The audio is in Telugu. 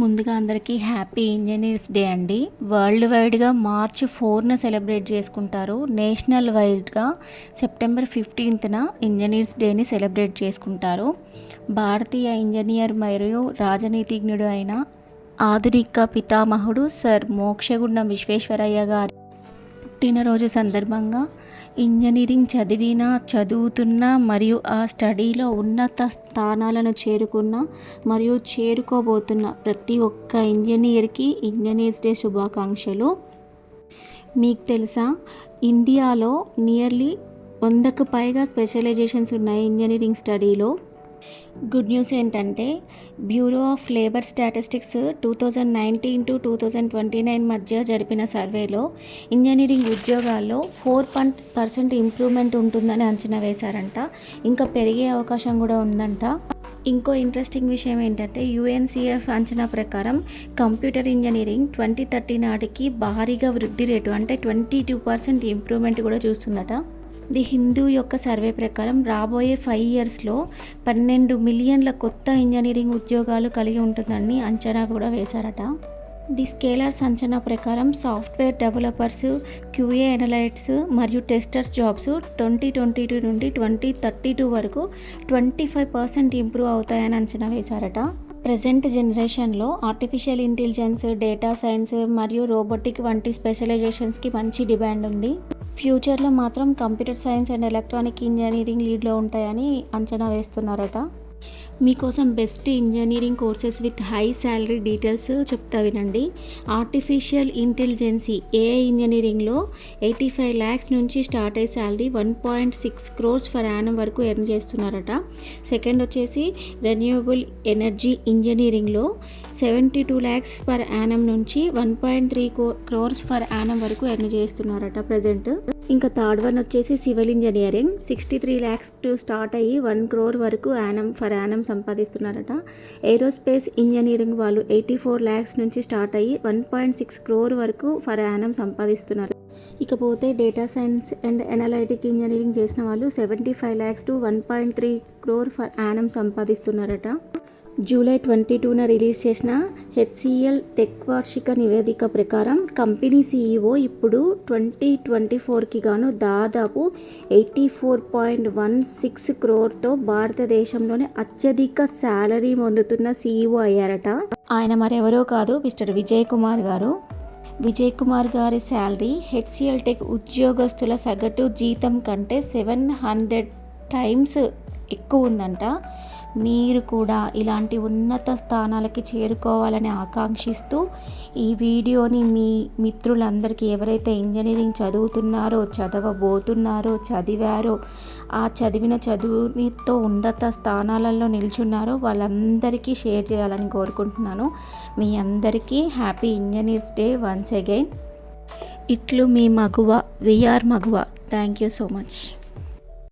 ముందుగా అందరికీ హ్యాపీ ఇంజనీర్స్ డే అండి. వరల్డ్ వైడ్గా మార్చి 4న సెలబ్రేట్ చేసుకుంటారు. నేషనల్ వైడ్గా సెప్టెంబర్ 15న ఇంజనీర్స్ డేని సెలబ్రేట్ చేసుకుంటారు. భారతీయ ఇంజనీర్ మరియు రాజనీతిజ్ఞుడు అయిన ఆధునిక పితామహుడు సర్ మోక్షగుండం విశ్వేశ్వరయ్య గారి పుట్టినరోజు సందర్భంగా ఇంజనీరింగ్ చదువుతున్న మరియు ఆ స్టడీలో ఉన్నత స్థానాలను చేరుకున్న మరియు చేరుకోబోతున్న ప్రతి ఒక్క ఇంజనీర్కి ఇంజనీర్స్ డే శుభాకాంక్షలు. మీకు తెలుసా, ఇండియాలో నియర్లీ 100కు పైగా స్పెషలైజేషన్స్ ఉన్నాయి ఇంజనీరింగ్ స్టడీలో. గుడ్ న్యూస్ ఏంటంటే, bureau of labour statistics 2019 to 2029 మధ్య జరిపిన సర్వేలో ఇంజనీరింగ్ ఉద్యోగాల్లో 4% ఇంప్రూవ్మెంట్ ఉంటుందని అంచనా వేశారంట. ఇంకా పెరిగే అవకాశం కూడా ఉందంట. ఇంకో ఇంట్రెస్టింగ్ విషయం ఏంటంటే, UNCF అంచనా ప్రకారం కంప్యూటర్ ఇంజనీరింగ్ 2030 నాటికి భారీగా వృద్ధి రేటు అంటే 22% ఇంప్రూవ్మెంట్ కూడా చూస్తుందట. ది హిందూ యొక్క సర్వే ప్రకారం రాబోయే 5 ఇయర్స్లో 12 మిలియన్ల కొత్త ఇంజనీరింగ్ ఉద్యోగాలు కలిగి ఉంటుందని అంచనా కూడా వేశారట. ది స్కేలర్స్ అంచనా ప్రకారం సాఫ్ట్వేర్ డెవలపర్స్, QA అనలైట్స్ మరియు టెస్టర్స్ జాబ్స్ 2022 నుండి 2032 వరకు 25% ఇంప్రూవ్ అవుతాయని అంచనా వేశారట. ప్రజెంట్ జనరేషన్లో ఆర్టిఫిషియల్ ఇంటెలిజెన్స్, డేటా సైన్స్ మరియు రోబోటిక్ వంటి స్పెషలైజేషన్స్కి మంచి డిమాండ్ ఉంది. ఫ్యూచర్లో మాత్రం computer science and electronic engineering లీడ్లో ఉంటాయని అంచనా వేస్తున్నారట. మీకోసం best engineering courses with high salary details చెప్తా వినండి. ఆర్టిఫిషియల్ ఇంటెలిజెన్సీ AI ఇంజనీరింగ్లో 85 lakhs నుంచి స్టార్ట్ అయ్యే శాలరీ 1.6 crores ఫర్ యానం వరకు ఎర్న్ చేస్తున్నారట. సెకండ్ వచ్చేసి రెన్యూవబుల్ ఎనర్జీ ఇంజనీరింగ్లో 72 lakhs పర్ యానం నుంచి 1.3 crores ఫర్ యానం వరకు ఎర్న్ చేస్తున్నారట ప్రజెంట్. ఇంకా థర్డ్ వన్ వచ్చేసి civil engineering 63 lakhs to start అయ్యి 1 crore వరకు ఫర్ యానం సంపాదిస్తున్నారట. ఏరోస్పేస్ ఇంజనీరింగ్ వాళ్ళు 84 lakhs నుంచి స్టార్ట్ అయ్యి 1.6 crore వరకు ఫర్ యానం సంపాదిస్తున్నారు. ఇకపోతే data science and analytic engineering చేసిన వాళ్ళు 75 lakhs to 1.3 crore per annum సంపాదిస్తున్నారట. జూలై 22న రిలీజ్ చేసిన HCL టెక్ వార్షిక నివేదిక ప్రకారం కంపెనీ CEO ఇప్పుడు 2024కి గాను దాదాపు 84.16 crore భారతదేశంలోనే అత్యధిక శాలరీ పొందుతున్న CEO అయ్యారట. ఆయన మరెవరో కాదు, మిస్టర్ విజయ్ కుమార్ గారు. విజయ్ కుమార్ గారి శాలరీ HCL టెక్ ఉద్యోగస్తుల సగటు జీతం కంటే 700 times ఎక్కువ ఉందంట. మీరు కూడా ఇలాంటి ఉన్నత స్థానాలకి చేరుకోవాలని ఆకాంక్షిస్తూ ఈ వీడియోని మీ మిత్రులందరికీ, ఎవరైతే ఇంజనీరింగ్ చదువుతున్నారో, చదవబోతున్నారో, చదివారో, ఆ చదివిన చదువునితో ఉన్నత స్థానాలలో నిల్చున్నారో వాళ్ళందరికీ షేర్ చేయాలని కోరుకుంటున్నాను. మీ అందరికీ happy engineers day once again. ఇట్లు మీ Maguva, VR Maguva. Thank you so much.